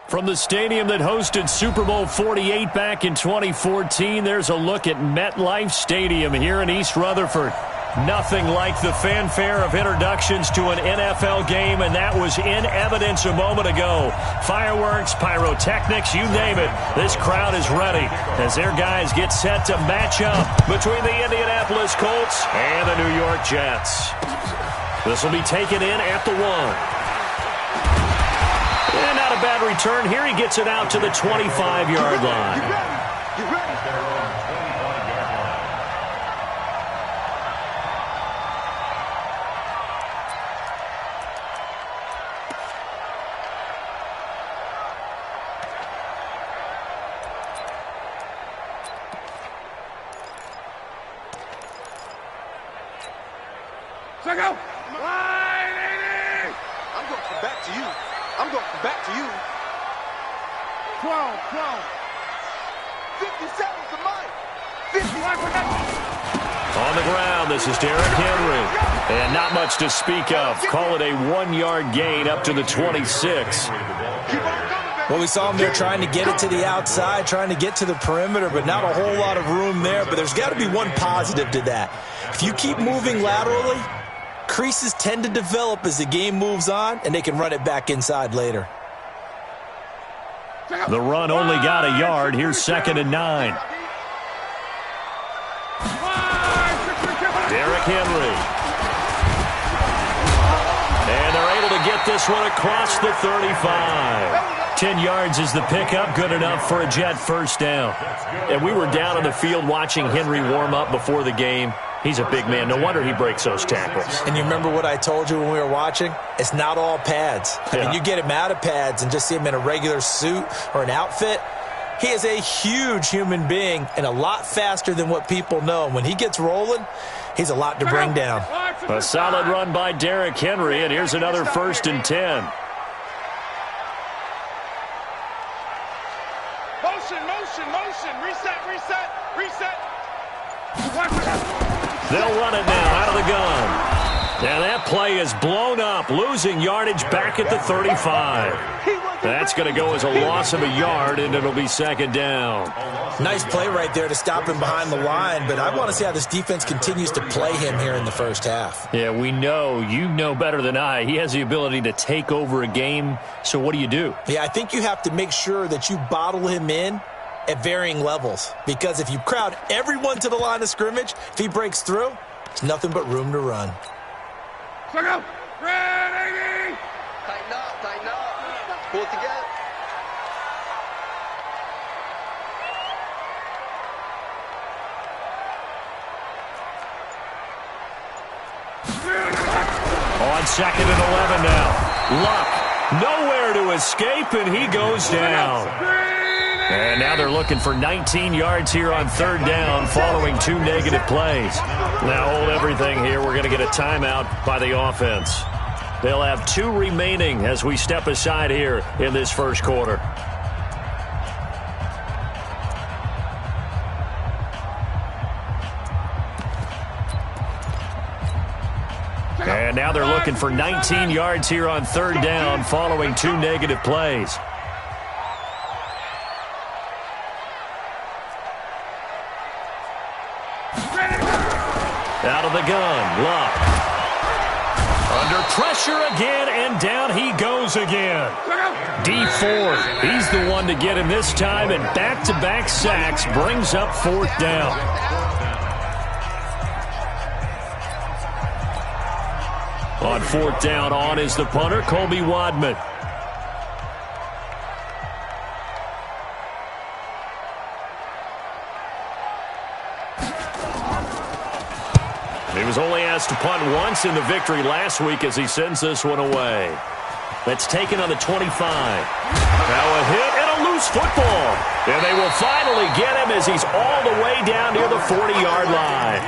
From the stadium that hosted Super Bowl 48 back in 2014, there's a look at MetLife Stadium here in East Rutherford. Nothing like the fanfare of introductions to an NFL game, and that was in evidence a moment ago. Fireworks, pyrotechnics, you name it. This crowd is ready as their guys get set to match up between the Indianapolis Colts and the New York Jets. This will be taken in at the 1. And not a bad return here. He gets it out to the 25-yard line. Check out. I'm going to come back to you. I'm going to come back to you. 12. 50 seconds to mine. 50. On the ground, this is Derrick Henry. And not much to speak of. Call it a 1-yard gain up to the 26. Well, we saw him there trying to get it to the outside, trying to get to the perimeter, but not a whole lot of room there. But there's got to be one positive to that. If you keep moving laterally, creases tend to develop as the game moves on, and they can run it back inside later. The run only got a yard. Here's 2nd and 9. Derrick Henry. And they're able to get this one across the 35. 10 yards is the pickup. Good enough for a Jet first down. And we were down on the field watching Henry warm up before the game. He's a big man. No wonder he breaks those tackles. And you remember what I told you when we were watching? It's not all pads. I mean, you get him out of pads and just see him in a regular suit or an outfit. He is a huge human being and a lot faster than what people know. When he gets rolling, he's a lot to bring down. A solid run by Derrick Henry, and here's another 1st and 10. Motion. Reset. They'll run it now out of the gun. And that play is blown up, losing yardage back at the 35. That's going to go as a loss of a yard, and it'll be 2nd down. Nice play right there to stop him behind the line, but I want to see how this defense continues to play him here in the first half. Yeah, we know. You know better than I. He has the ability to take over a game, so what do? Yeah, I think you have to make sure that you bottle him in at varying levels, because if you crowd everyone to the line of scrimmage, if he breaks through, there's nothing but room to run. Ready! Tighten up. Pull it together. On 2nd and 11 now. Luck, nowhere to escape, and he goes down. And now they're looking for 19 yards here on 3rd down following 2 negative plays. Now hold everything here. We're going to get a timeout by the offense. They'll have 2 remaining as we step aside here in this first quarter. And now they're looking for 19 yards here on 3rd down following 2 negative plays. Out of the gun, Luck. Under pressure again, and down he goes again. D Ford, he's the one to get him this time, and back-to-back sacks brings up 4th down. On 4th down, on is the punter, Colby Wadman. He was only asked to punt once in the victory last week as he sends this one away. That's taken on the 25. Now a hit and a loose football. And they will finally get him as he's all the way down near the 40-yard line.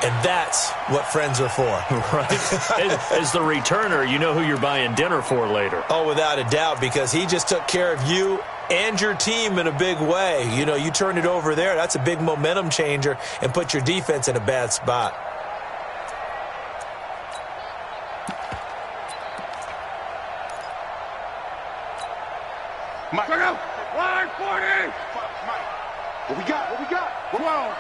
And that's what friends are for. Right. As the returner, you know who you're buying dinner for later. Oh, without a doubt, because he just took care of you and your team in a big way. You know, you turned it over there. That's a big momentum changer and put your defense in a bad spot. Mike. Check out. Line 40. Mike. What we got? What we got? 12.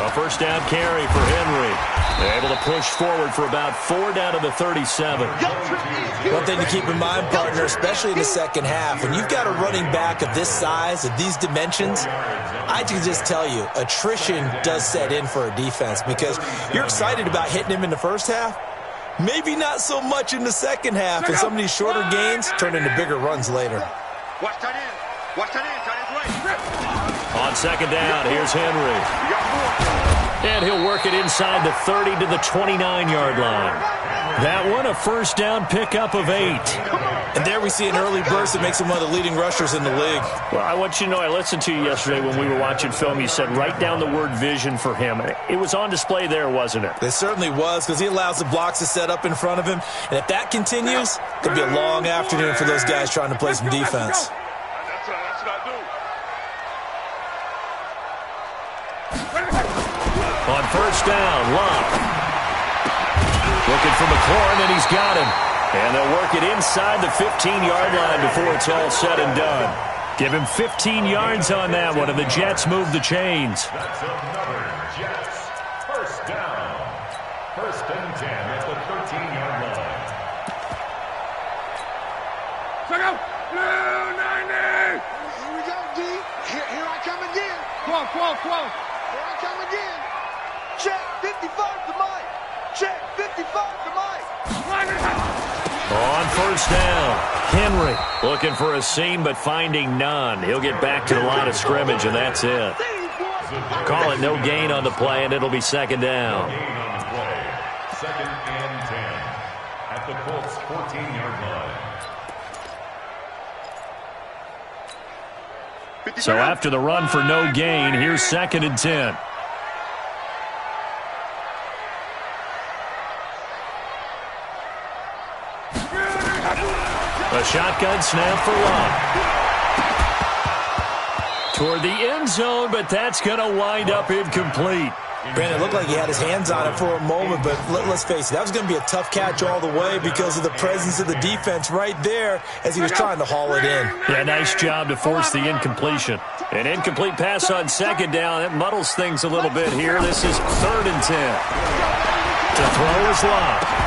A first down carry for Henry. They're able to push forward for about 4 down to the 37. One thing to keep in mind, partner, especially in the second half, when you've got a running back of this size, of these dimensions, I can just tell you, attrition does set in for a defense because you're excited about hitting him in the first half. Maybe not so much in the second half, and some of these shorter gains turn into bigger runs later. Watch that in. Watch that in. Tight end right. On second down, here's Henry. And he'll work it inside the 30 to the 29-yard line. That one, a first down pickup of 8. And there we see an early burst that makes him one of the leading rushers in the league. Well, I want you to know, I listened to you yesterday when we were watching film. You said write down the word vision for him. It was on display there, wasn't it? It certainly was, because he allows the blocks to set up in front of him. And if that continues, it could be a long afternoon for those guys trying to play some defense. That's what I do. On first down, Love. Looking for McLaurin, and he's got him. And they'll work it inside the 15-yard line before it's all said and done. Give him 15 yards on that one, and the Jets move the chains. That's another Jets. First down. First and 10 at the 13-yard line. Check out. Blue 90. Here we go, D. Here I come again. 12. Here I come again. Check 55 to Mike. Check 55 to Mike. On first down, Henry looking for a seam but finding none. He'll get back to the line of scrimmage, and that's it. Call it no gain on the play, and it'll be second down. Gain on the play. Second and 10 at the Colts 14-yard line. So after the run for no gain, here's second and 10. A shotgun snap for Love. Toward the end zone, but that's going to wind up incomplete. Brandon, it looked like he had his hands on it for a moment, but let's face it, that was going to be a tough catch all the way because of the presence of the defense right there as he was trying to haul it in. Yeah, nice job to force the incompletion. An incomplete pass on second down. That muddles things a little bit here. This is third and 10. To throw is Love.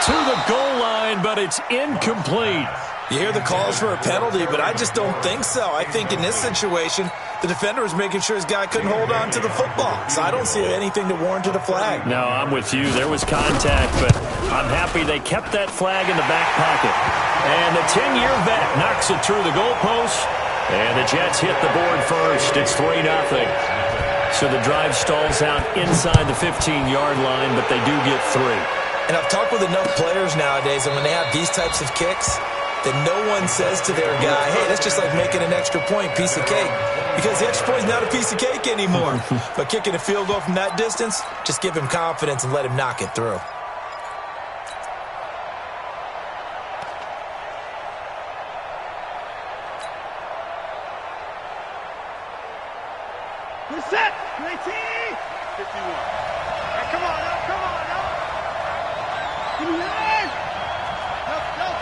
To the goal line, but it's incomplete. You hear the calls for a penalty, but I just don't think so. I think in this situation, the defender was making sure his guy couldn't hold on to the football. So I don't see anything to warrant a flag. No, I'm with you. There was contact, but I'm happy they kept that flag in the back pocket. And the 10-year vet knocks it through the goalpost, and the Jets hit the board first. It's 3-0. So the drive stalls out inside the 15-yard line, but they do get 3. And I've talked with enough players nowadays, and when they have these types of kicks, that no one says to their guy, hey, that's just like making an extra point, piece of cake. Because the extra point is not a piece of cake anymore. But kicking a field goal from that distance, just give him confidence and let him knock it through. We're set. 19. 51. Hey, come on, now. Come on, now. Give me that. No.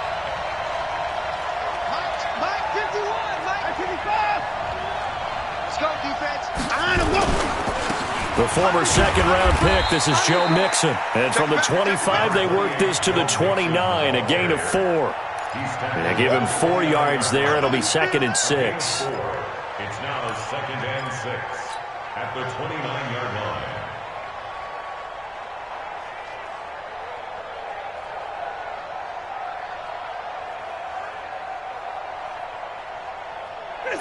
Mike 51. Mike 55. Let's go, defense. The former second-round pick, this is Joe Mixon. And from the 25, they work this to the 29, a gain of 4. And they give him 4 yards there. It'll be second and 6. It's now second and 6 at the 29-yard line.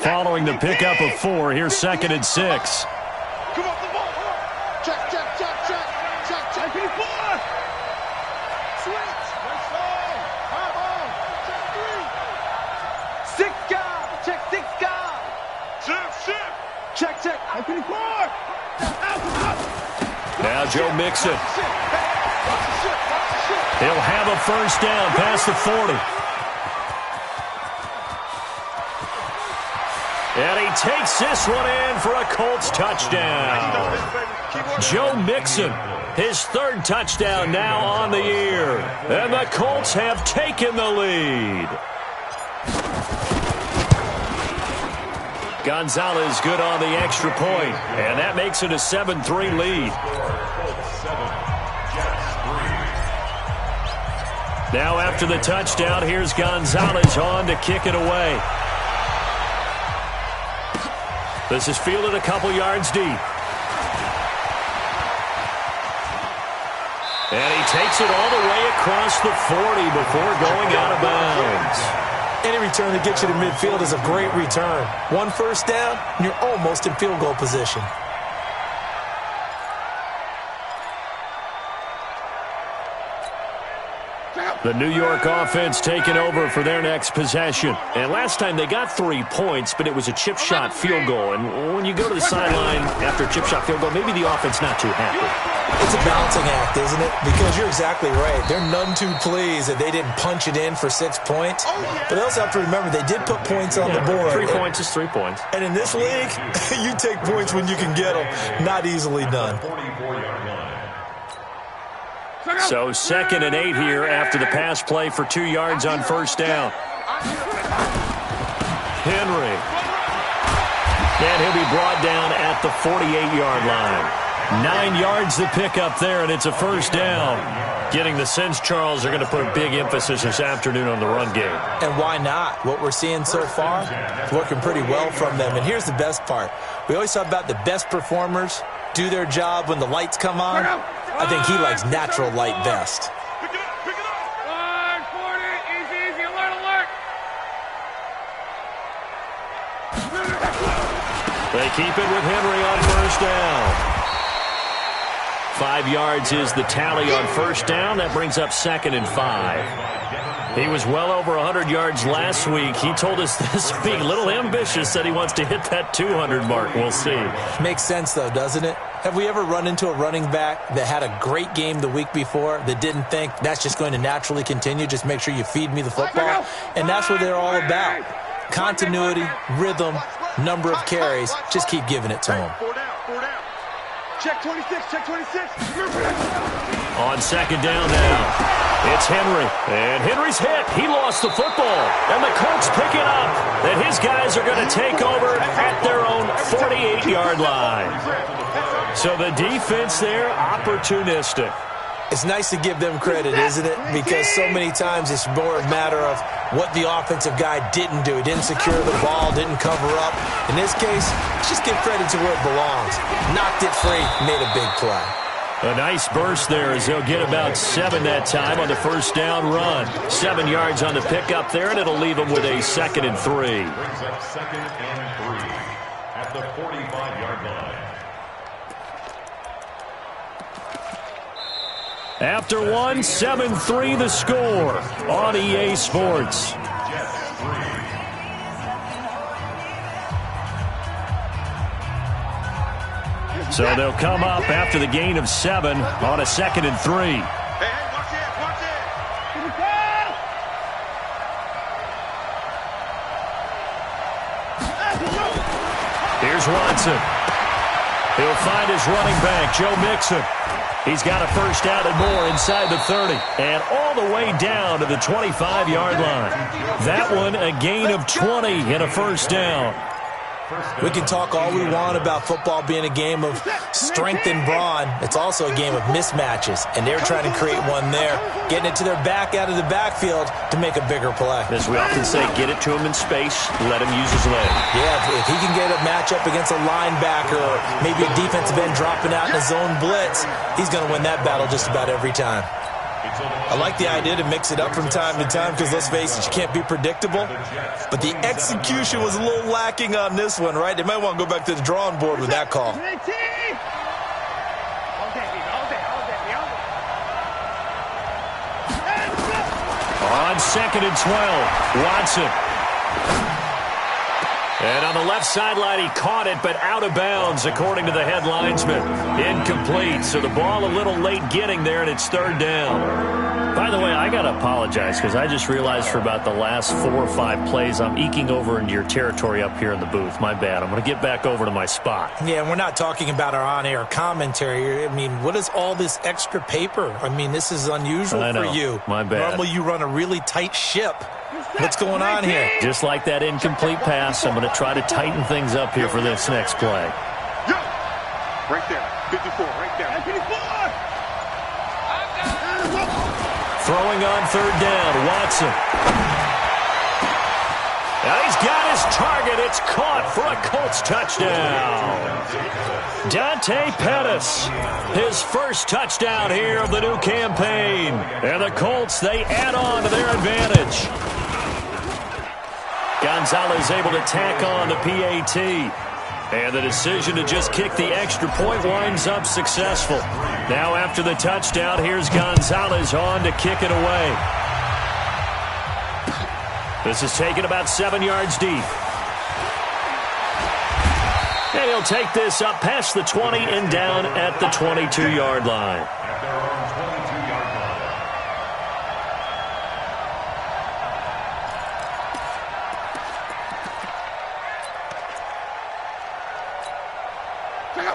Following the pickup of 4, here's second and 6. Come on, the ball. Check. 54. Switch. Let's go. Come on. Check 3. 6 guard. Check 6 guard. Shift. Check. 54. Now Joe Mixon. He'll have a first down past the 40. And he takes this one in for a Colts touchdown. Joe Mixon, his 3rd touchdown now on the year. And the Colts have taken the lead. Gonzalez good on the extra point, and that makes it a 7-3 lead. Now after the touchdown, here's Gonzalez on to kick it away. This is fielded a couple yards deep. And he takes it all the way across the 40 before going out of bounds. Any return that gets you to midfield is a great return. 1 first down, and you're almost in field goal position. The New York offense taking over for their next possession. And last time they got 3 points, but it was a chip shot field goal. And when you go to the sideline after a chip shot field goal, maybe the offense not too happy. It's a balancing act, isn't it? Because you're exactly right. They're none too pleased that they didn't punch it in for 6 points. But they also have to remember they did put points on the board. 3 points is 3 points. And in this league, you take points when you can get them. Not easily done. So 2nd and 8 here after the pass play for 2 yards on first down. Henry. And he'll be brought down at the 48-yard line. 9 yards to pick up there, and it's a first down. Getting the sense, Charles, are going to put a big emphasis this afternoon on the run game. And why not? What we're seeing so far is working pretty well from them. And here's the best part. We always talk about the best performers do their job when the lights come on. I think he likes natural light best. Pick it up, pick it up. 40, easy, alert. They keep it with Henry on first down. 5 yards is the tally on first down. That brings up 2nd and 5. He was well over 100 yards last week. He told us this week, a little ambitious, said he wants to hit that 200 mark. We'll see. Makes sense, though, doesn't it? Have we ever run into a running back that had a great game the week before that didn't think that's just going to naturally continue? Just make sure you feed me the football. And that's what they're all about. Continuity, rhythm, number of carries. Just keep giving it to them. 4 down. Check 26. On 2nd down now, it's Henry. And Henry's hit. He lost the football. And the Colts pick it up. And his guys are going to take over at their own 48-yard line. So the defense there, opportunistic. It's nice to give them credit, isn't it? Because so many times it's more a matter of what the offensive guy didn't do. He didn't secure the ball, didn't cover up. In this case, let's just give credit to where it belongs. Knocked it free, made a big play. A nice burst there as they'll get about 7 that time on the first down run. 7 yards on the pickup there, and it'll leave them with a 2nd and 3. Brings up 2nd and 3 at the 45-yard line. After 1, 7-3 the score on EA Sports. So they'll come up after the gain of 7 on a 2nd and 3. Hey, watch it. Here's Watson. He'll find his running back, Joe Mixon. He's got a first down and more inside the 30. And all the way down to the 25-yard line. That one a gain of 20 and a first down. We can talk all we want about football being a game of strength and brawn. It's also a game of mismatches, and they're trying to create one there, getting it to their back out of the backfield to make a bigger play. As we often say, get it to him in space, let him use his leg. Yeah, if he can get a matchup against a linebacker or maybe a defensive end dropping out in a zone blitz, he's going to win that battle just about every time. I like the idea to mix it up from time to time because, let's face it, you can't be predictable. But the execution was a little lacking on this one, right? They might want to go back to the drawing board with that call. On 2nd and 12, Watson. And on the left sideline, he caught it, but out of bounds, according to the head linesman. Incomplete, so the ball a little late getting there, and it's 3rd down. By the way, I got to apologize because I just realized for about the last 4 or 5 plays, I'm eking over into your territory up here in the booth. My bad. I'm going to get back over to my spot. Yeah, and we're not talking about our on-air commentary. I mean, what is all this extra paper? I mean, this is unusual for you. My bad. Normally you run a really tight ship. What's going on here? Just like that incomplete pass, I'm going to try to tighten things up here for this next play. Yo! Right there. 54, right there. 54! Throwing on third down, Watson. Now he's got his target. It's caught for a Colts touchdown. Dante Pettis, his first touchdown here of the new campaign. And the Colts, they add on to their advantage. Gonzalez able to tack on the PAT. And the decision to just kick the extra point winds up successful. Now after the touchdown, here's Gonzalez on to kick it away. This is taken about 7 yards deep. And he'll take this up past the 20 and down at the 22-yard line.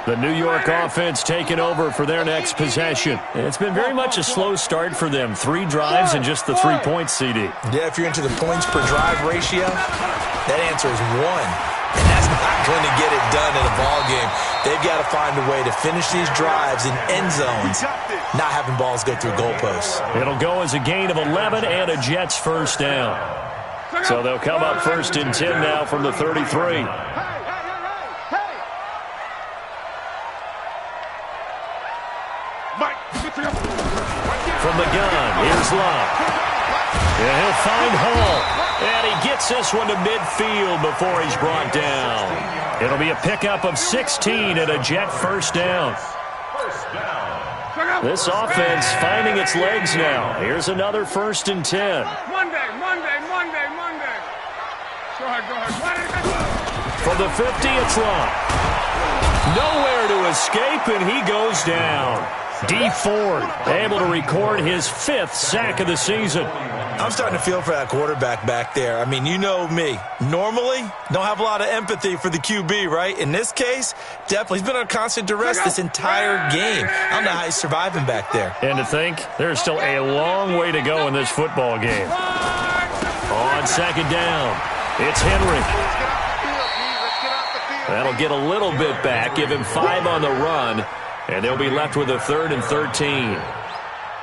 The New York offense taking over for their next possession. It's been very much a slow start for them. 3 drives and just the 3 points, CD. Yeah, if you're into the points per drive ratio, that answer is 1. And that's not going to get it done in a ball game. They've got to find a way to finish these drives in end zones, not having balls go through goalposts. It'll go as a gain of 11 and a Jets first down. So they'll come up 1st and 10 now from the 33. From the gun, here's Love. And he'll find Hall. And he gets this one to midfield before he's brought down. It'll be a pickup of 16 and a Jet first down. This offense finding its legs now. Here's another 1st and 10. Monday. Go ahead. From the 50, it's Love. Nowhere to escape, and he goes down. D. Ford able to record his 5th sack of the season. I'm starting to feel for that quarterback back there. I mean, you know me. Normally, don't have a lot of empathy for the QB, right? In this case, definitely. He's been under constant duress this entire game. I don't know how he's surviving back there. And to think, there's still a long way to go in this football game. On 2nd down, it's Henry. That'll get a little bit back, give him 5 on the run. And they'll be left with a 3rd and 13.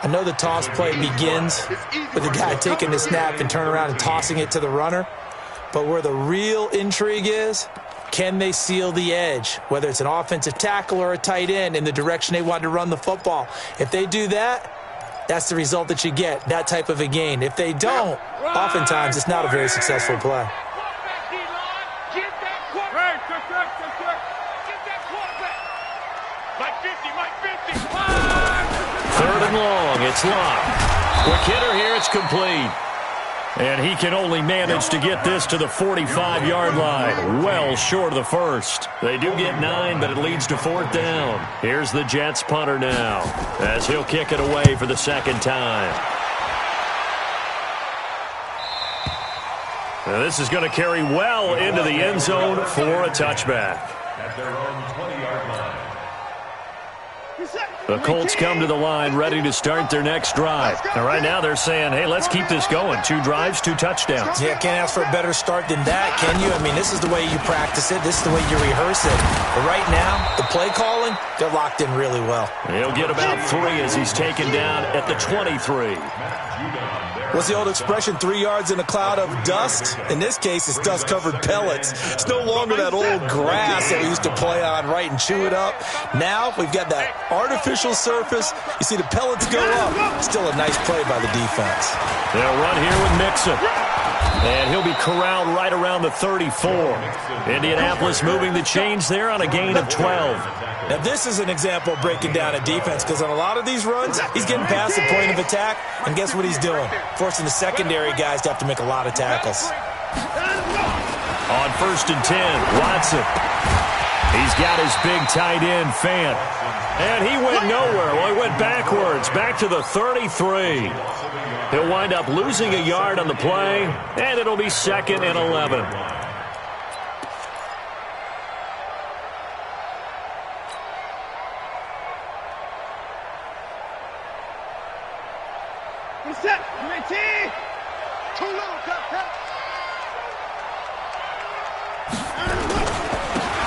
I know the toss play begins with the guy taking the snap and turning around and tossing it to the runner. But where the real intrigue is, can they seal the edge? Whether it's an offensive tackle or a tight end in the direction they want to run the football. If they do that, that's the result that you get, that type of a gain. If they don't, oftentimes it's not a very successful play. Long, it's Locke. Quick hitter here, it's complete. And he can only manage to get this to the 45-yard line, well short of the 1st. They do get 9, but it leads to 4th down. Here's the Jets punter now, as he'll kick it away for the 2nd time. Now this is going to carry well into the end zone for a touchback. At their own 20-yard line. The Colts come to the line ready to start their next drive. And right now they're saying, hey, let's keep this going. 2 drives, 2 touchdowns. Yeah, can't ask for a better start than that, can you? I mean, this is the way you practice it. This is the way you rehearse it. But right now, the play calling, they're locked in really well. He'll get about 3 as he's taken down at the 23. What's the old expression, 3 yards in a cloud of dust? In this case, it's dust-covered pellets. It's no longer that old grass that we used to play on, right, and chew it up. Now we've got that artificial surface. You see the pellets go up. Still a nice play by the defense. They'll run here with Mixon. And he'll be corralled right around the 34. Indianapolis moving the chains there on a gain of 12. Now, this is an example of breaking down a defense, because on a lot of these runs, he's getting past the point of attack, and guess what he's doing? Forcing the secondary guys to have to make a lot of tackles. On 1st and 10, Watson. He's got his big tight end, Fant. And he went nowhere. Well, he went backwards, back to the 33. He'll wind up losing a yard on the play, and it'll be 2nd and 11. Set. Too little,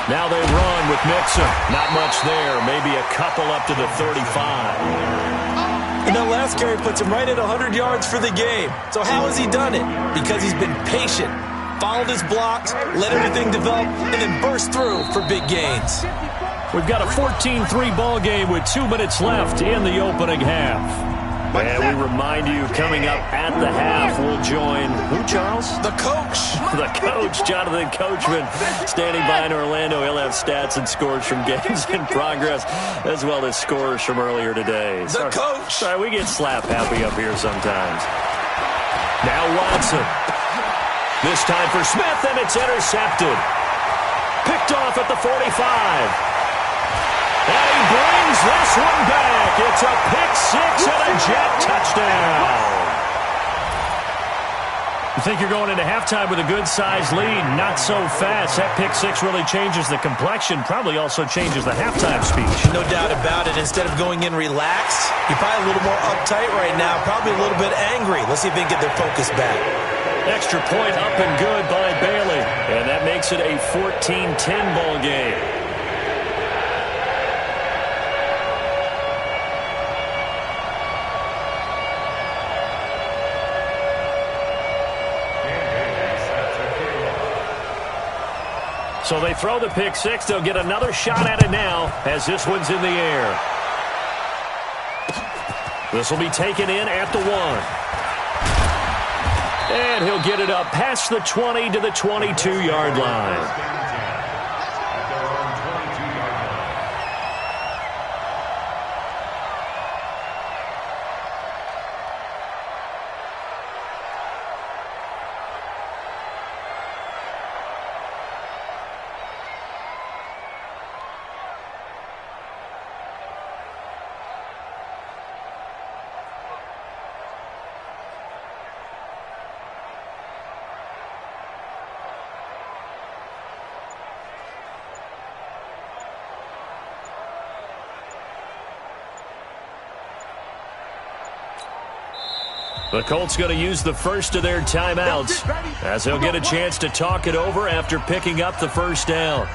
Now they run with Mixon. Not much there. Maybe a couple up to the 35. And that last carry puts him right at 100 yards for the game. So how has he done it? Because he's been patient, followed his blocks, let everything develop, and then burst through for big gains. We've got a 14-3 ball game with 2 minutes left in the opening half. And we remind you, coming up at the half, we'll join who, Charles? The coach. The coach, Jonathan Coachman, standing by in Orlando. He'll have stats and scores from games in progress, as well as scores from earlier today. The coach. Sorry, we get slap happy up here sometimes. Now Watson. This time for Smith, and it's intercepted. Picked off at the 45. And he brings this one back. It's a pick-6 and a Jet touchdown. You think you're going into halftime with a good-sized lead? Not so fast. That pick-6 really changes the complexion, probably also changes the halftime speech. No doubt about it. Instead of going in relaxed, you're probably a little more uptight right now, probably a little bit angry. Let's see if they can get their focus back. Extra point up and good by Bailey. And that makes it a 14-10 ball game. So they throw the pick-6. They'll get another shot at it now as this one's in the air. This will be taken in at the 1. And he'll get it up past the 20 to the 22-yard line. The Colts going to use the first of their timeouts as they'll get a chance to talk it over after picking up the first down.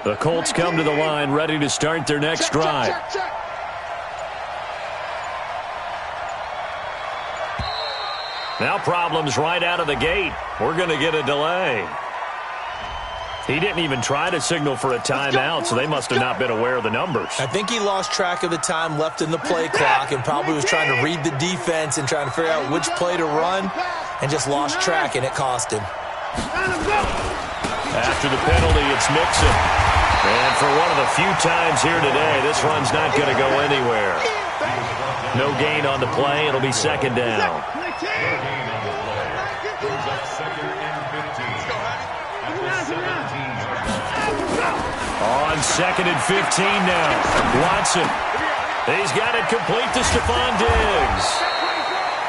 The Colts come to the line ready to start their next drive. Now problems right out of the gate. We're going to get a delay. He didn't even try to signal for a timeout, so they must have not been aware of the numbers. I think he lost track of the time left in the play clock and probably was trying to read the defense and trying to figure out which play to run and just lost track, and it cost him. After the penalty, it's Mixon. And for one of the few times here today, this run's not going to go anywhere. No gain on the play. It'll be second down. On second and 15 now. Watson. He's got it complete to Stephon Diggs.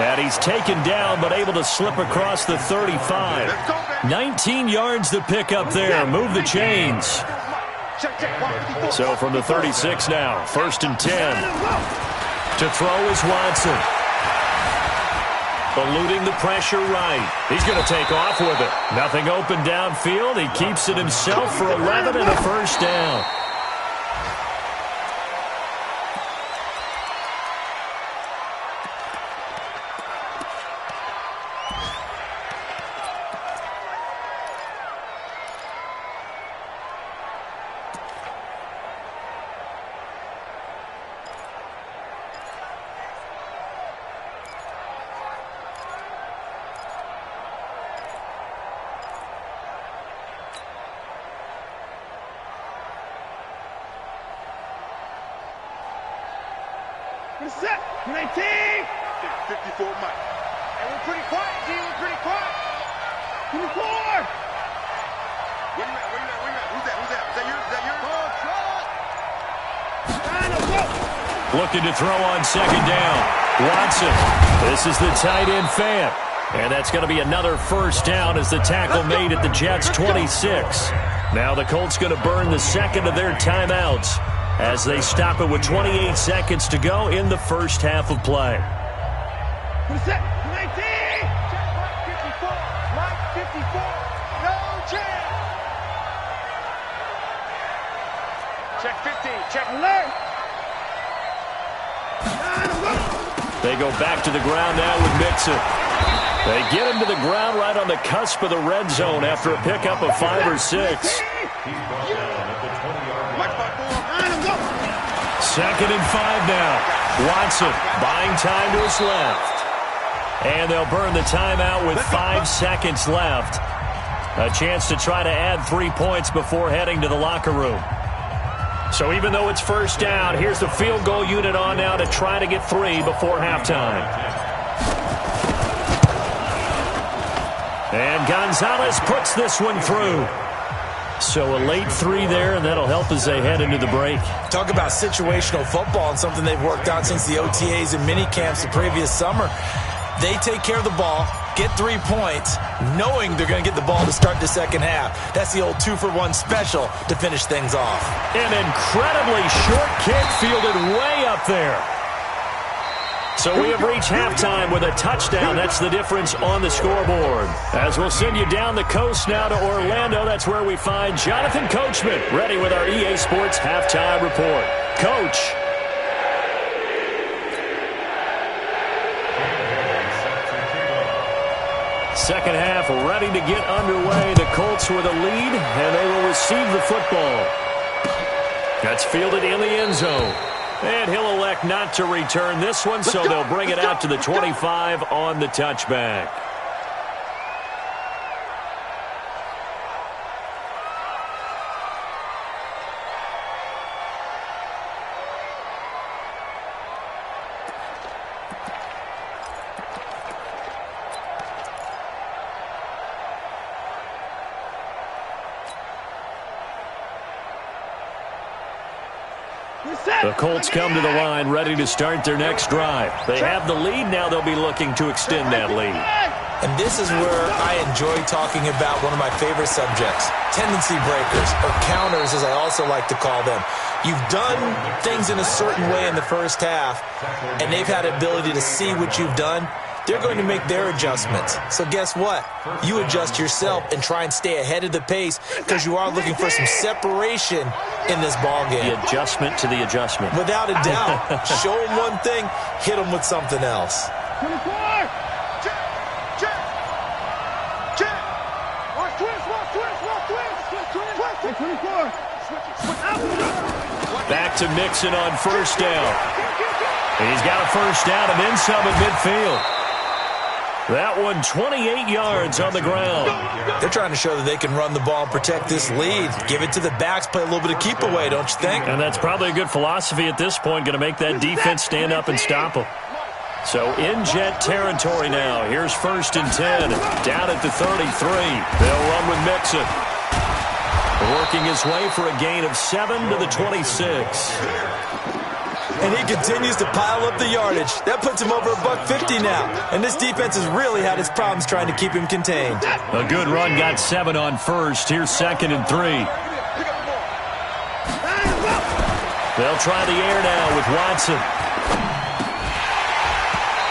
And he's taken down but able to slip across the 35. 19 yards to pick up there. Move the chains. So from the 36 now, 1st and 10. To throw is Watson. Eluding the pressure right. He's going to take off with it. Nothing open downfield. He keeps it himself for 11 and a first down. Set. 19. 54 Mike. And we're pretty quiet, G. We're pretty quiet. 24. Where you at? Who's that? Is that yours? Looking to throw on second down. Watson. This is the tight end Fant. And that's going to be another first down as the tackle made at the Jets' 26. Now the Colts going to burn the second of their timeouts as they stop it with 28 seconds to go in the first half of play. 19. Check 54. Mike 54. No chance. Check 15. Check alert. They go back to the ground now with Mixon. They get him to the ground right on the cusp of the red zone after a pickup of 5 or 6. Second and 5 now. Watson buying time to his left. And they'll burn the timeout with 5 seconds left. A chance to try to add 3 points before heading to the locker room. So even though it's first down, here's the field goal unit on now to try to get 3 before halftime. And Gonzalez puts this one through. So a late 3 there, and that'll help as they head into the break. Talk about situational football and something they've worked on since the OTAs and mini camps the previous summer. They take care of the ball, get 3 points, knowing they're going to get the ball to start the second half. That's the old 2-for-1 special to finish things off. An incredibly short kick fielded way up there. So we have reached halftime with a touchdown. That's the difference on the scoreboard. As we'll send you down the coast now to Orlando, that's where we find Jonathan Coachman ready with our EA Sports Halftime Report. Coach. Second half ready to get underway. The Colts with a lead, and they will receive the football. That's fielded in the end zone. And he'll elect not to return this one, so they'll bring it out to the 25 on the touchback. The Colts come to the line ready to start their next drive. They have the lead. Now they'll be looking to extend that lead. And this is where I enjoy talking about one of my favorite subjects, tendency breakers, or counters as I also like to call them. You've done things in a certain way in the first half, and they've had the ability to see what you've done. They're going to make their adjustments. So guess what? You adjust yourself and try and stay ahead of the pace because you are looking for some separation in this ballgame. The adjustment to the adjustment. Without a doubt. Show them one thing, hit them with something else. 24. Check. Watch twist. 24. Back to Mixon on first down. He's got a first down and then some at midfield. That one 28 yards on the ground. They're trying to show that they can run the ball and protect this lead. Give it to the backs, play a little bit of keep away, don't you think? And that's probably a good philosophy at this point, going to make that defense stand up and stop them. So in Jet territory now. Here's first and 10. Down at the 33. They'll run with Mixon. Working his way for a gain of 7 to the 26. And he continues to pile up the yardage. That puts him over $150 now. And this defense has really had its problems trying to keep him contained. A good run, got 7 on first. Here's second and 3. They'll try the air now with Watson.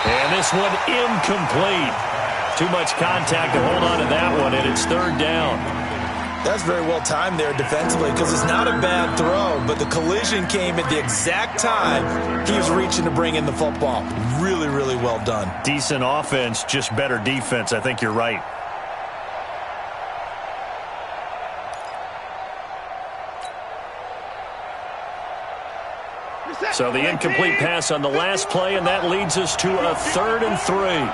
And this one incomplete. Too much contact to hold on to that one, and it's third down. That's very well timed there defensively because it's not a bad throw, but the collision came at the exact time he was reaching to bring in the football. Really, really well done. Decent offense, just better defense. I think you're right. So the incomplete pass on the last play, and that leads us to a 3rd and 3.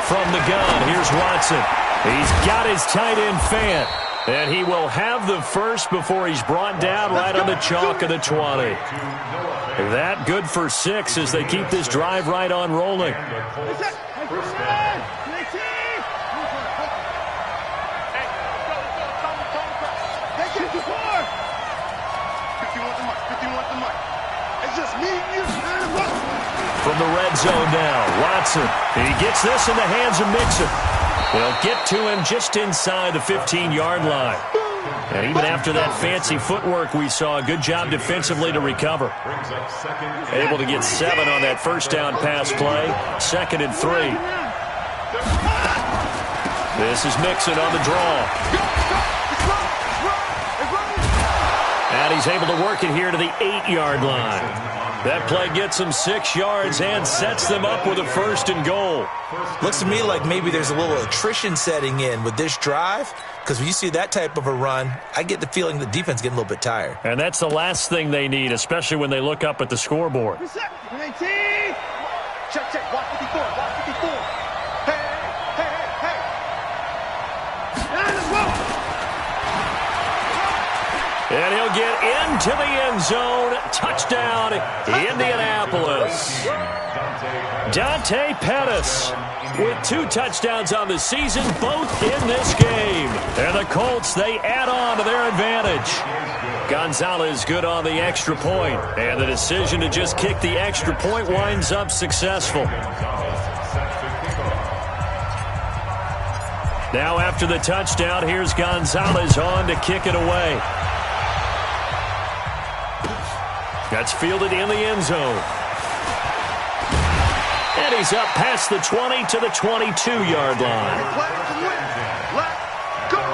From the gun, here's Watson. He's got his tight end Fant. And he will have the first before he's brought down right on the chalk of the 20. That good for 6 as they keep this drive right on rolling. From the red zone now, Watson. He gets this in the hands of Mixon. They'll get to him just inside the 15-yard line. And even after that fancy footwork we saw, a good job defensively to recover. Able to get 7 on that first down pass play. 2nd and 3. This is Mixon on the draw. And he's able to work it here to the 8-yard line. That play gets them 6 yards and sets them up with a 1st and goal. Looks to me like maybe there's a little attrition setting in with this drive, because when you see that type of a run, I get the feeling the defense getting a little bit tired. And that's the last thing they need, especially when they look up at the scoreboard. Check, watch 54, watch 54. Hey. Let's go. And he'll get into the end zone. Touchdown, Indianapolis. Dante Pettis with 2 touchdowns on the season, both in this game. And the Colts, they add on to their advantage. Gonzalez good on the extra point. And the decision to just kick the extra point winds up successful. Now after the touchdown, here's Gonzalez on to kick it away. That's fielded in the end zone. And he's up past the 20 to the 22-yard line. Let's go.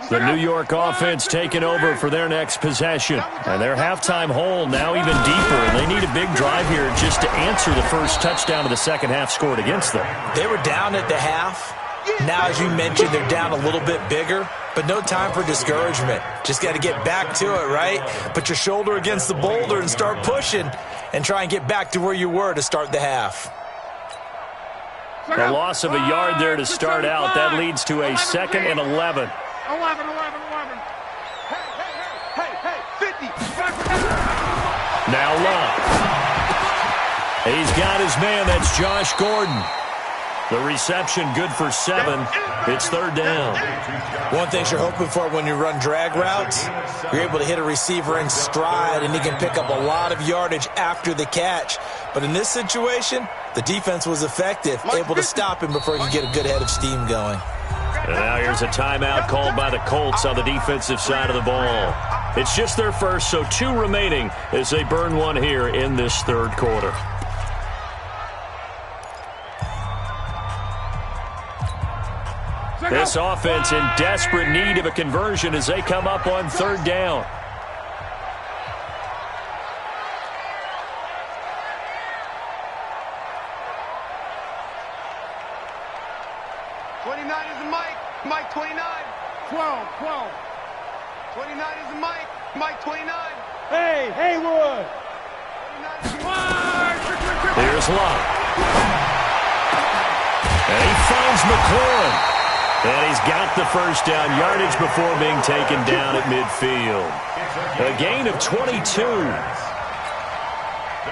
The New York offense taking over for their next possession. And their halftime hole now even deeper. And they need a big drive here just to answer the first touchdown of the second half scored against them. They were down at the half. Now, as you mentioned, they're down a little bit bigger. But no time for discouragement. Just got to get back to it, right? Put your shoulder against the boulder and start pushing. And try and get back to where you were to start the half. A loss of a yard there to start out. That leads to a 2nd and 11. 11. Hey, 50. Now Love. He's got his man. That's Josh Gordon. The reception good for 7. It's 3rd down. One thing you're hoping for when you run drag routes, you're able to hit a receiver in stride, and he can pick up a lot of yardage after the catch. But in this situation, the defense was effective, able to stop him before he could get a good head of steam going. And now here's a timeout called by the Colts on the defensive side of the ball. It's just their first, so 2 remaining as they burn 1 here in this 3rd quarter. This offense in desperate need of a conversion as they come up on 3rd down. Mike 29. 12. 29 is the Mike 29. Hey, Haywood. Here's Love. And he finds McLaurin. And he's got the first down yardage before being taken down at midfield. A gain of 22.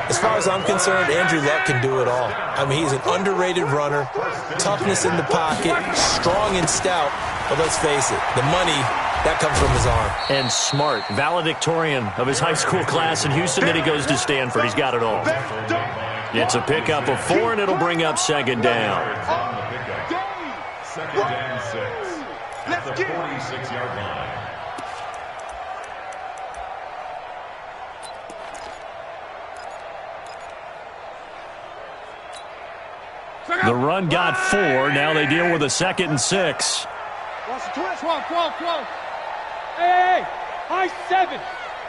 As far as I'm concerned, Andrew Luck can do it all. I mean, he's an underrated runner, toughness in the pocket, strong and stout. But let's face it, the money, that comes from his arm. And smart, valedictorian of his high school class in Houston. Then he goes to Stanford. He's got it all. It's a pickup of 4, and it'll bring up 2nd down. 2nd and 6 at the 46-yard line. The run got 4. Now they deal with a 2nd and 6. 12. Hey, high 7.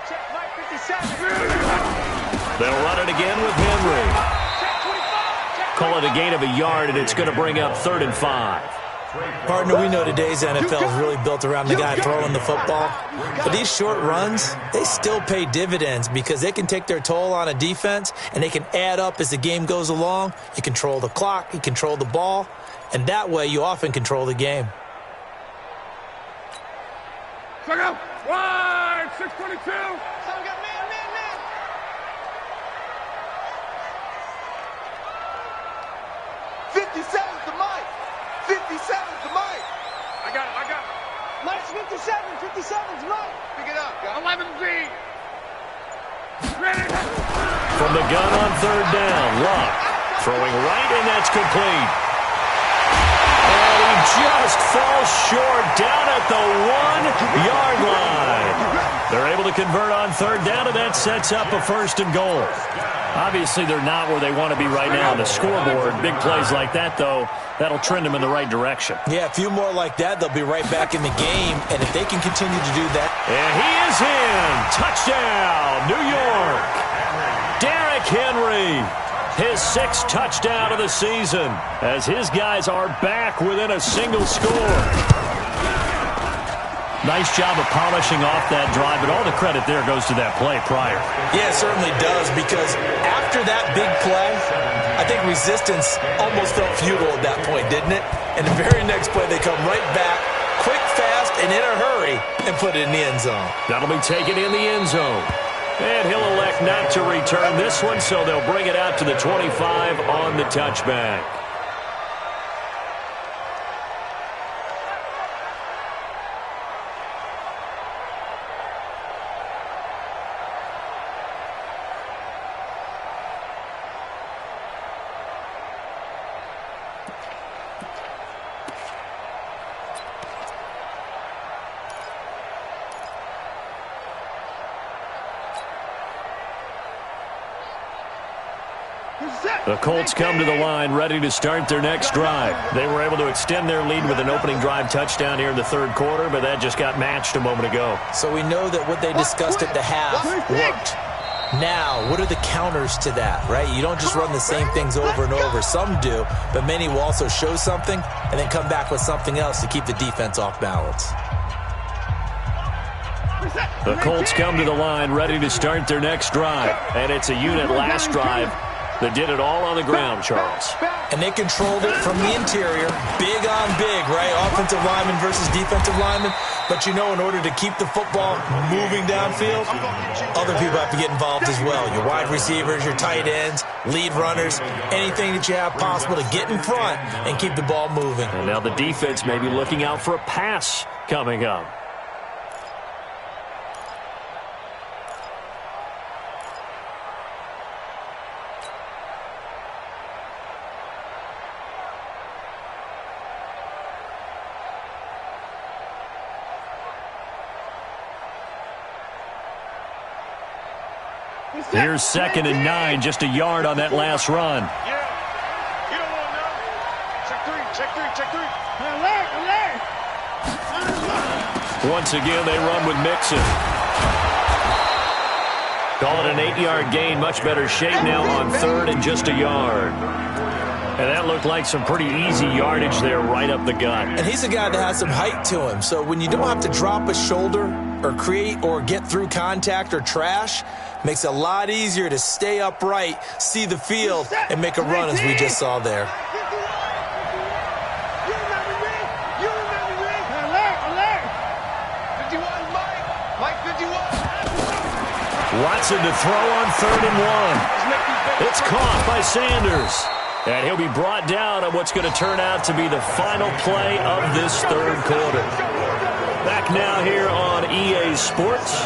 Check Mike 57. They'll run it again with Henry. Call it a gain of a yard, and it's going to bring up 3rd and 5. Partner, we know today's NFL is really built around the guy throwing the football. But these short runs, they still pay dividends because they can take their toll on a defense, and they can add up as the game goes along. You control the clock, you control the ball, and that way you often control the game. Check out. Wide, 622. Man. 57's the mic. 57's the mic. I got it. Mike's 57's mic. Pick it up. 11Z. Ready. From the gun on 3rd down, Luck throwing right, and that's complete. And he just falls short down at the 1-yard line. They're able to convert on 3rd down, and that sets up a 1st and goal. Obviously, they're not where they want to be right now on the scoreboard. Big plays like that, though, that'll trend them in the right direction. Yeah, a few more like that, they'll be right back in the game. And if they can continue to do that. And he is in. Touchdown, New York. Derrick Henry, his 6th touchdown of the season, as his guys are back within a single score. Nice job of polishing off that drive, but all the credit there goes to that play prior. Yeah, it certainly does, because after that big play, I think resistance almost felt futile at that point, didn't it? And the very next play, they come right back, quick, fast, and in a hurry, and put it in the end zone. That'll be taken in the end zone. And he'll elect not to return this one, so they'll bring it out to the 25 on the touchback. The Colts come to the line ready to start their next drive. They were able to extend their lead with an opening drive touchdown here in the 3rd quarter, but that just got matched a moment ago. So we know that what they discussed at the half worked. Now, what are the counters to that, right? You don't just run the same things over and over. Some do, but many will also show something and then come back with something else to keep the defense off balance. The Colts come to the line ready to start their next drive, and it's a unit last drive that did it all on the ground, Charles. And they controlled it from the interior, big on big, right? Offensive lineman versus defensive lineman. But, you know, in order to keep the football moving downfield, other people have to get involved as well. Your wide receivers, your tight ends, lead runners, anything that you have possible to get in front and keep the ball moving. And now the defense may be looking out for a pass coming up. Here's 2nd and 9, just a yard on that last run. Yeah. You don't want to know. Check three. Alert. Once again, they run with Mixon. Call it an 8-yard gain. Much better shape now on 3rd and just a yard. And that looked like some pretty easy yardage there right up the gut. And he's a guy that has some height to him. So when you don't have to drop a shoulder or create or get through contact or trash, makes it a lot easier to stay upright, see the field, and make a run as we just saw there. Watson to throw on 3rd and 1. It's caught by Sanders. And he'll be brought down on what's going to turn out to be the final play of this 3rd quarter. Back now here on EA Sports.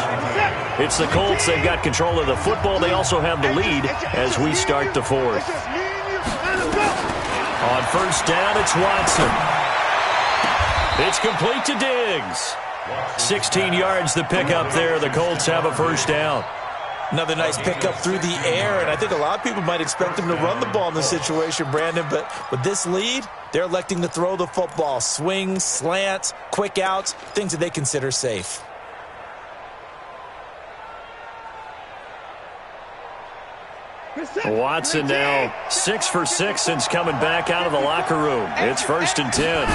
It's the Colts. They've got control of the football. They also have the lead as we start the 4th. On 1st down, it's Watson. It's complete to Diggs. 16 yards the pickup there. The Colts have a 1st down. Another nice pickup through the air, and I think a lot of people might expect them to run the ball in this situation, Brandon, but with this lead, they're electing to throw the football. Swings, slants, quick outs, things that they consider safe. Watson now 6 for 6 since coming back out of the locker room. It's 1st and 10.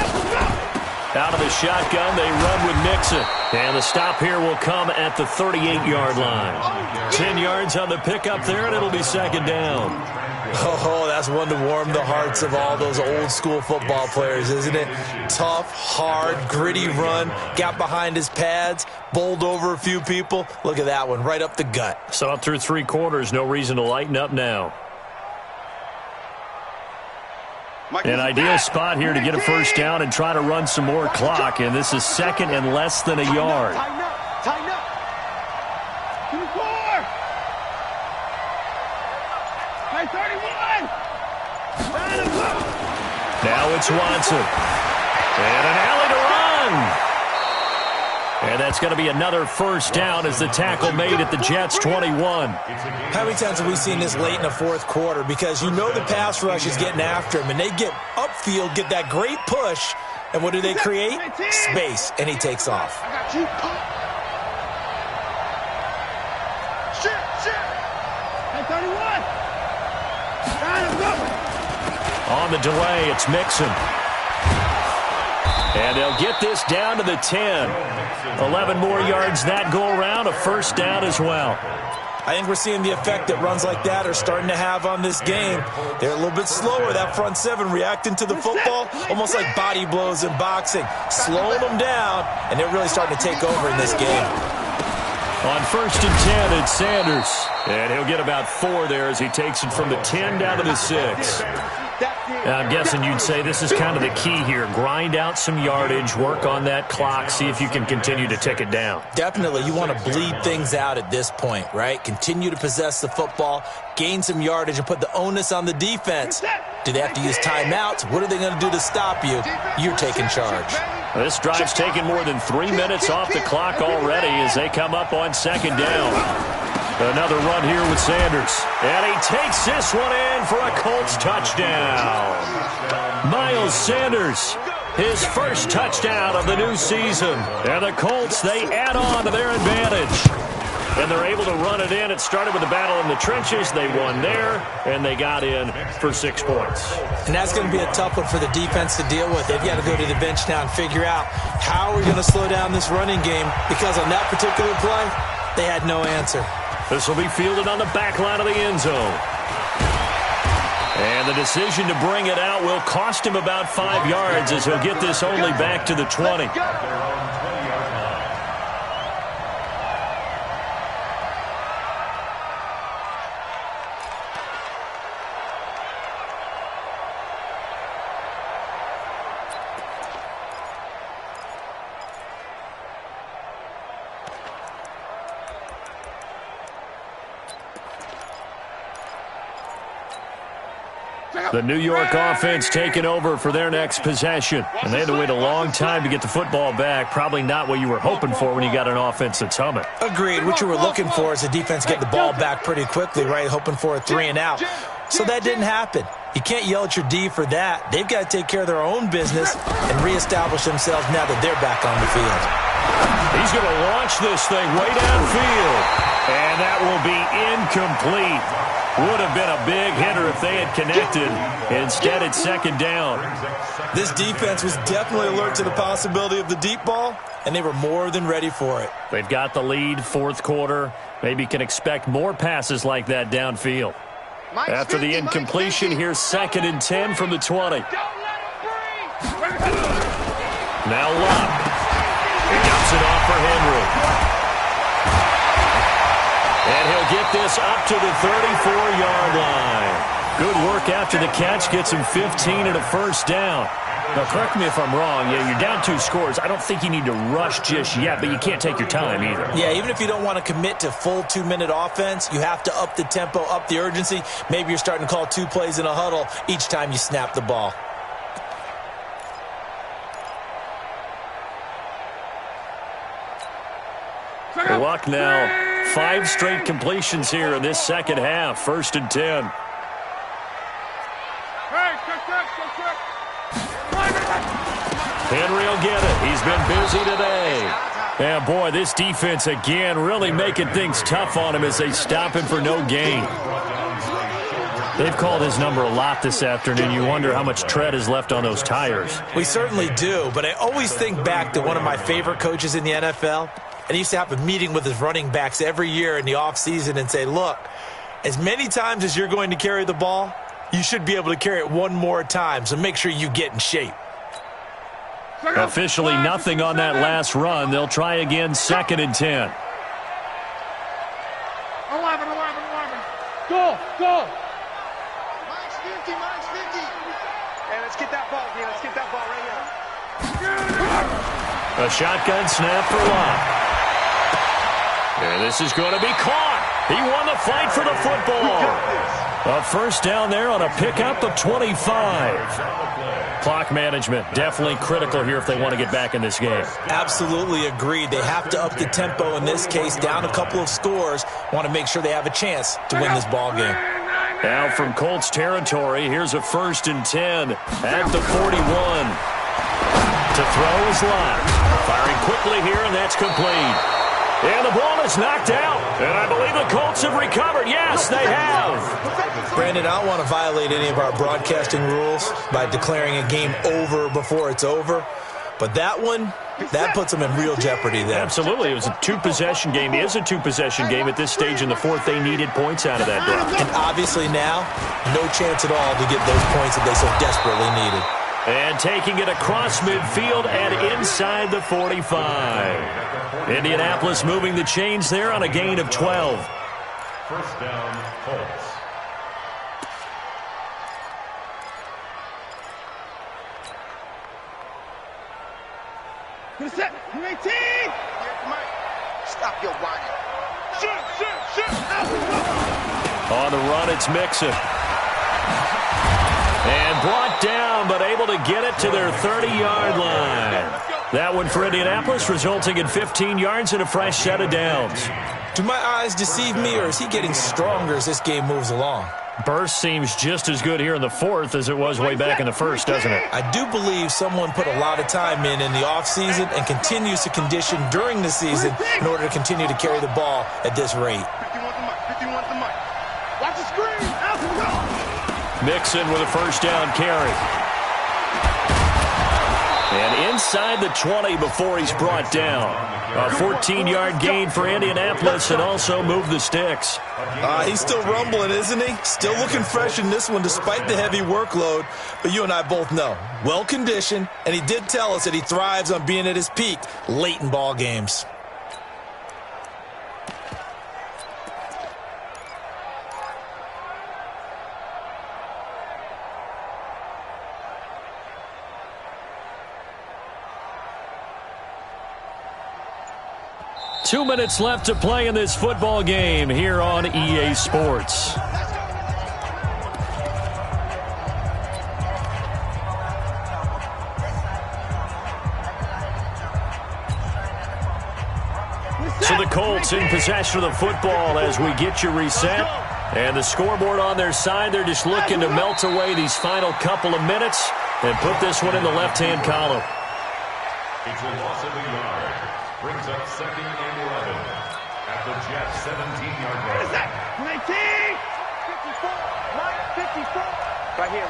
Out of the shotgun, they run with Mixon. And the stop here will come at the 38-yard line. 10 yards on the pickup there, and it'll be 2nd down. Oh, that's one to warm the hearts of all those old-school football players, isn't it? Tough, hard, gritty run, got behind his pads, bowled over a few people. Look at that one, right up the gut. So up through 3 quarters, no reason to lighten up now. An ideal spot here to get a 1st down and try to run some more clock, and this is 2nd and less than a yard. Tighten up. 2-4. Hey, 31. Now it's Watson. And an alley to run. And that's going to be another 1st down as the tackle made at the Jets' 21. How many times have we seen this late in the 4th quarter? Because you know the pass rush is getting after him, and they get upfield, get that great push, and what do they create? Space, and he takes off. I got you, pop. Shit. Hey, 31. On the delay, it's Mixon. And they'll get this down to the 10. 11 more yards that go around, a 1st down as well. I think we're seeing the effect that runs like that are starting to have on this game. They're a little bit slower, that front 7 reacting to the football, almost like body blows in boxing, slowing them down, and they're really starting to take over in this game. On 1st and 10, it's Sanders. And he'll get about 4 there as he takes it from the 10 down to the 6. I'm guessing you'd say this is kind of the key here. Grind out some yardage, work on that clock, see if you can continue to tick it down. Definitely. You want to bleed things out at this point, right? Continue to possess the football, gain some yardage, and put the onus on the defense. Do they have to use timeouts? What are they going to do to stop you? You're taking charge. This drive's taken more than 3 minutes off the clock already as they come up on 2nd down. Another run here with Sanders. And he takes this one in for a Colts touchdown. Miles Sanders, his 1st touchdown of the new season. And the Colts, they add on to their advantage. And they're able to run it in. It started with a battle in the trenches. They won there, and they got in for 6 points. And that's going to be a tough one for the defense to deal with. They've got to go to the bench now and figure out how we're going to slow down this running game, because on that particular play, they had no answer. This will be fielded on the back line of the end zone. And the decision to bring it out will cost him about 5 yards as he'll get this only back to the 20. The New York offense taking over for their next possession. And they had to wait a long time to get the football back. Probably not what you were hoping for when you got an offense that's humming. Agreed. What you were looking for is the defense get the ball back pretty quickly, right? Hoping for a 3 and out. So that didn't happen. You can't yell at your D for that. They've got to take care of their own business and reestablish themselves now that they're back on the field. He's going to launch this thing way downfield. And that will be incomplete. Would have been a big hitter if they had connected. Instead, it's 2nd down. This defense was definitely alert to the possibility of the deep ball, and they were more than ready for it. They've got the lead, 4th quarter. Maybe can expect more passes like that downfield. After the incompletion, here's 2nd and 10 from the 20. Now Luck. He dumps it off for Henry. And he'll get this up to the 34-yard line. Good work after the catch. Gets him 15 and a 1st down. Now, correct me if I'm wrong. Yeah, you're down 2 scores. I don't think you need to rush just yet, but you can't take your time either. Yeah, even if you don't want to commit to full 2-minute offense, you have to up the tempo, up the urgency. Maybe you're starting to call 2 plays in a huddle each time you snap the ball. Luck now. 5 straight completions here in this 2nd half. 1st and 10. Henry will get it. He's been busy today. And boy, this defense again really making things tough on him as they stop him for no gain. They've called his number a lot this afternoon. You wonder how much tread is left on those tires. We certainly do, but I always think back to one of my favorite coaches in the NFL, and he used to have a meeting with his running backs every year in the offseason and say, look, as many times as you're going to carry the ball, you should be able to carry it one more time, so make sure you get in shape. Officially nothing on that last run. They'll try again, 2nd and 10. 11. Go. Mine's 50. Hey, let's get that ball here. Let's get that ball right here. A shotgun snap for Locke. And this is going to be caught. He won the fight for the football. A first down there on a pickup of 25. Clock management, definitely critical here if they want to get back in this game. Absolutely agreed. They have to up the tempo in this case, down a couple of scores. Want to make sure they have a chance to win this ball game. Now from Colts territory, here's a 1st and 10 at the 41. To throw is Locke. Firing quickly here, and that's complete. And the ball is knocked out. And I believe the Colts have recovered. Yes, they have. Brandon, I don't want to violate any of our broadcasting rules by declaring a game over before it's over. But that one, that puts them in real jeopardy there. Absolutely. It was a 2-possession game. It is a 2-possession game at this stage in the 4th. They needed points out of that drive. And obviously now, no chance at all to get those points that they so desperately needed. And taking it across midfield and inside the 45. Indianapolis moving the chains there on a gain of 12. First down, Colts. Good set. You 18. Stop your whining. Shoot. On the run, it's Mixon. And brought down, but able to get it to their 30-yard line. That one for Indianapolis, resulting in 15 yards and a fresh set of downs. Do my eyes deceive me, or is he getting stronger as this game moves along? Burst seems just as good here in the 4th as it was way back in the 1st, doesn't it? I do believe someone put a lot of time in the offseason and continues to condition during the season in order to continue to carry the ball at this rate. 51 the mic. Watch the screen. Mixon with a first down carry. And inside the 20 before he's brought down. A 14-yard gain for Indianapolis and also move the sticks. He's still rumbling, isn't he? Still looking fresh in this one despite the heavy workload. But you and I both know, well-conditioned, and he did tell us that he thrives on being at his peak late in ball games. Two minutes left to play in this football game here on EA Sports. So the Colts in possession of the football as we get you reset. And the scoreboard on their side, they're just looking to melt away these final couple of minutes and put this one in the left-hand column. It's a loss of a yard. Brings up 2nd and 11 at the Jets' 17-yard line. What is that? 19. 54. 54. Right here.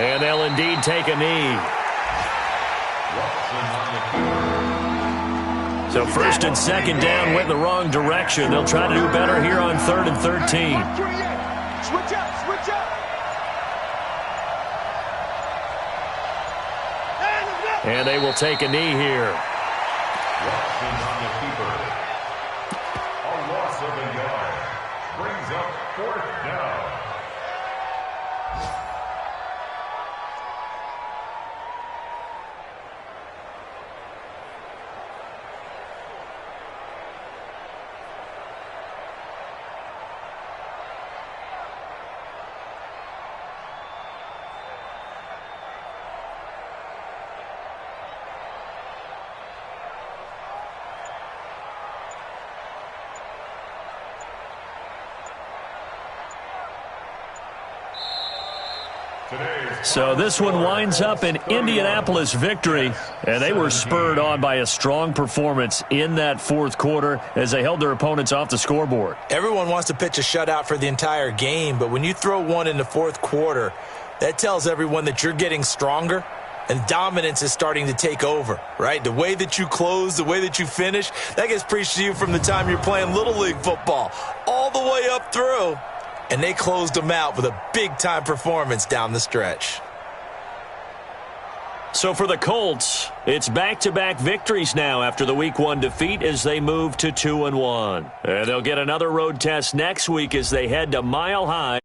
And they'll indeed take a knee. So 1st and 2nd down went in the wrong direction. They'll try to do better here on 3rd and 13. Switch up. And they will take a knee here. Watson on the keeper. A loss of a yard. Brings up 4th down. So this one winds up an Indianapolis victory, and they were spurred on by a strong performance in that fourth quarter as they held their opponents off the scoreboard. Everyone wants to pitch a shutout for the entire game, but when you throw one in the fourth quarter, that tells everyone that you're getting stronger and dominance is starting to take over, right? The way that you close, the way that you finish, that gets preached to you from the time you're playing Little League football all the way up through. And they closed them out with a big-time performance down the stretch. So for the Colts, it's back-to-back victories now after the Week 1 defeat as they move to 2-1. And they'll get another road test next week as they head to Mile High.